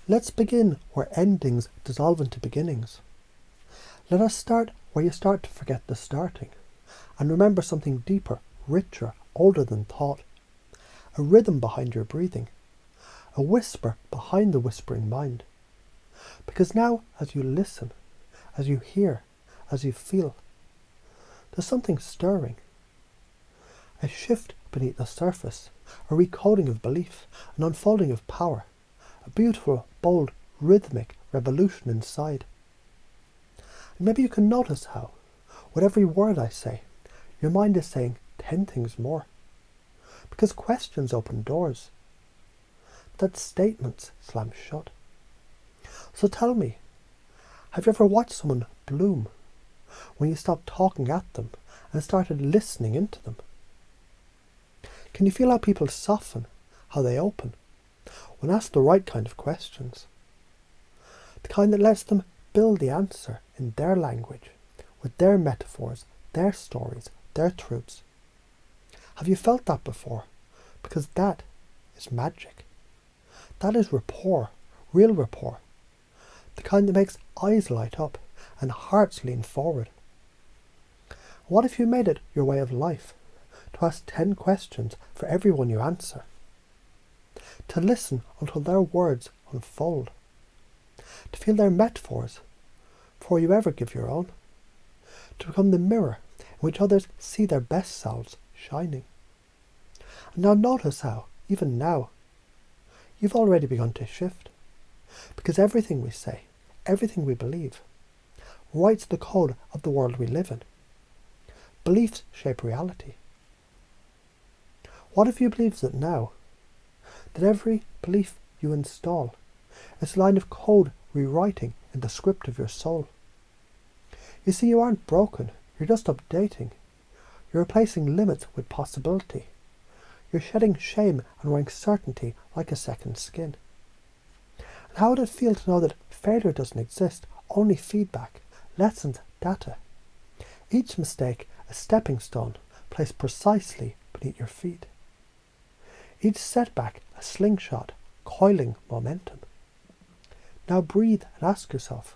Let's begin where endings dissolve into beginnings. Let us start where you start to forget the starting and remember something deeper, richer, older than thought. A rhythm behind your breathing. A whisper behind the whispering mind. Because now, as you listen, as you hear, as you feel, there's something stirring. A shift beneath the surface, a recoding of belief, an unfolding of power, a beautiful, bold, rhythmic revolution inside. And maybe you can notice how, with every word I say, your mind is saying 10 things more. Because questions open doors, that statements slam shut. So tell me, have you ever watched someone bloom when you stopped talking at them and started listening into them? Can you feel how people soften, how they open, when asked the right kind of questions? The kind that lets them build the answer in their language, with their metaphors, their stories, their truths. Have you felt that before? Because that is magic. That is rapport, real rapport. The kind that makes eyes light up and hearts lean forward. What if you made it your way of life to ask 10 questions for everyone you answer? To listen until their words unfold. To feel their metaphors before you ever give your own. To become the mirror in which others see their best selves shining. And now notice how, even now, you've already begun to shift. Because everything we say, everything we believe, writes the code of the world we live in. Beliefs shape reality. What if you believed that now? That every belief you install is a line of code rewriting in the script of your soul. You see, you aren't broken, you're just updating. You're replacing limits with possibility. You're shedding shame and wearing certainty like a second skin. And how would it feel to know that failure doesn't exist, only feedback, lessons, data? Each mistake a stepping stone placed precisely beneath your feet. Each setback a slingshot, coiling momentum. Now breathe and ask yourself,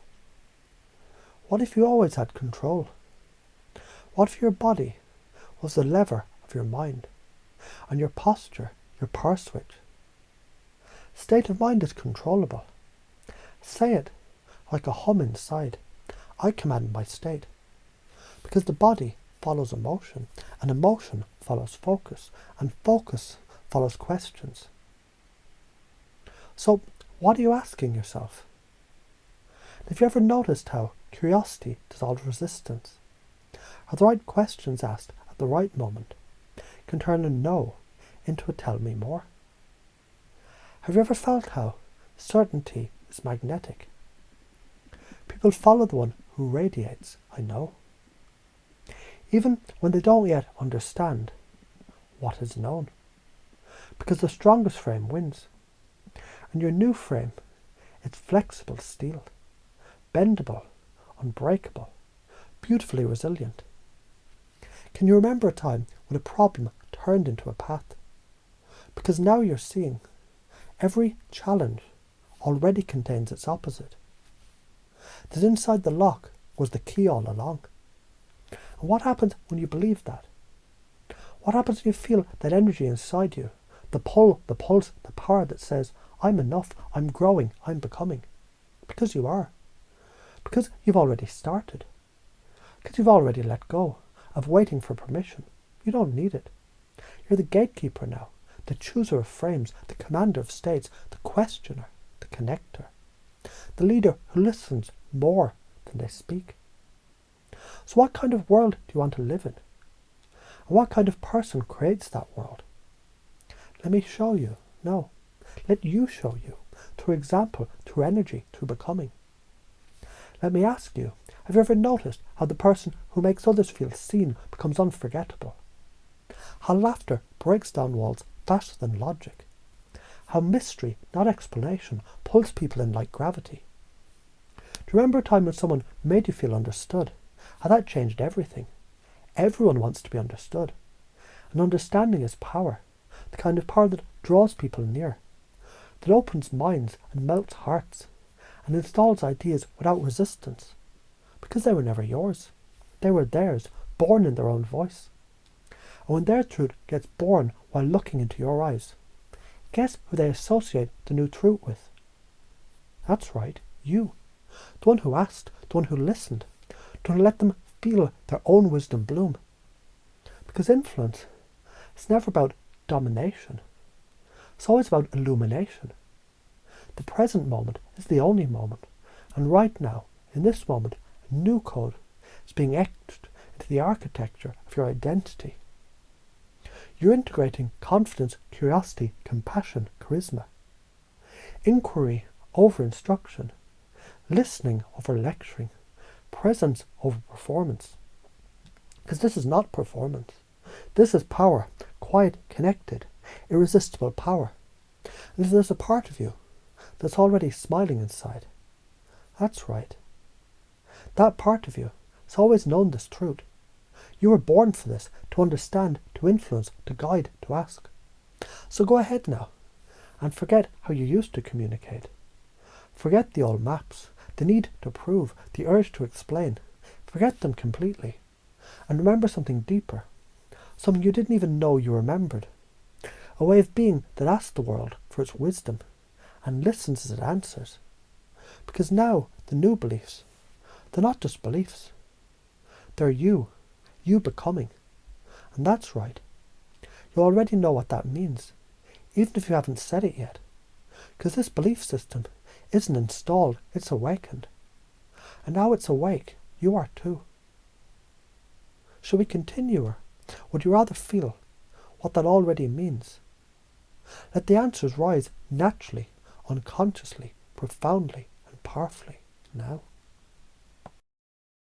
what if you always had control? What if your body was the lever of your mind, and your posture your power switch? State of mind is controllable. Say it like a hum inside. I command my state. Because the body follows emotion, and emotion follows focus, and focus follows questions. So, what are you asking yourself? Have you ever noticed how curiosity dissolves resistance? How the right questions asked at the right moment can turn a no into a tell me more? Have you ever felt how certainty is magnetic? People follow the one who radiates, I know. Even when they don't yet understand what is known. Because the strongest frame wins. And your new frame, it's flexible steel, bendable, unbreakable, beautifully resilient. Can you remember a time when a problem turned into a path? Because now you're seeing every challenge already contains its opposite. That inside the lock was the key all along. And what happens when you believe that? What happens when you feel that energy inside you? The pull, the pulse, the power that says, I'm enough, I'm growing, I'm becoming. Because you are. Because you've already started. Because you've already let go of waiting for permission. You don't need it. You're the gatekeeper now, the chooser of frames, the commander of states, the questioner, the connector, the leader who listens more than they speak. So what kind of world do you want to live in? And what kind of person creates that world? Let me show you. No. Let you show you. Through example, through energy, through becoming. Let me ask you, have you ever noticed how the person who makes others feel seen becomes unforgettable? How laughter breaks down walls faster than logic? How mystery, not explanation, pulls people in like gravity? Do you remember a time when someone made you feel understood? How that changed everything. Everyone wants to be understood. And understanding is power. The kind of power that draws people near. that opens minds and melts hearts, and installs ideas without resistance, because they were never yours. They were theirs, born in their own voice. And when their truth gets born while looking into your eyes, guess who they associate the new truth with? That's right, you. The one who asked, the one who listened, the one who let them feel their own wisdom bloom. Because influence, it's never about domination. It's always about illumination. The present moment is the only moment, and right now, in this moment, a new code is being etched into the architecture of your identity. You're integrating confidence, curiosity, compassion, charisma, inquiry over instruction, listening over lecturing, presence over performance. Because this is not performance. This is power, quiet, connected, irresistible power. And there's a part of you that's already smiling inside. That's right. That part of you has always known this truth. You were born for this, to understand, to influence, to guide, to ask. So go ahead now and forget how you used to communicate. Forget the old maps, the need to prove, the urge to explain. Forget them completely. And remember something deeper, something you didn't even know you remembered. A way of being that asks the world for its wisdom and listens as it answers. Because now the new beliefs, they're not just beliefs. They're you becoming. And that's right. You already know what that means, even if you haven't said it yet. Because this belief system isn't installed, it's awakened. And now it's awake, you are too. Shall we continue, or would you rather feel what that already means? Let the answers rise naturally, unconsciously, profoundly and powerfully now.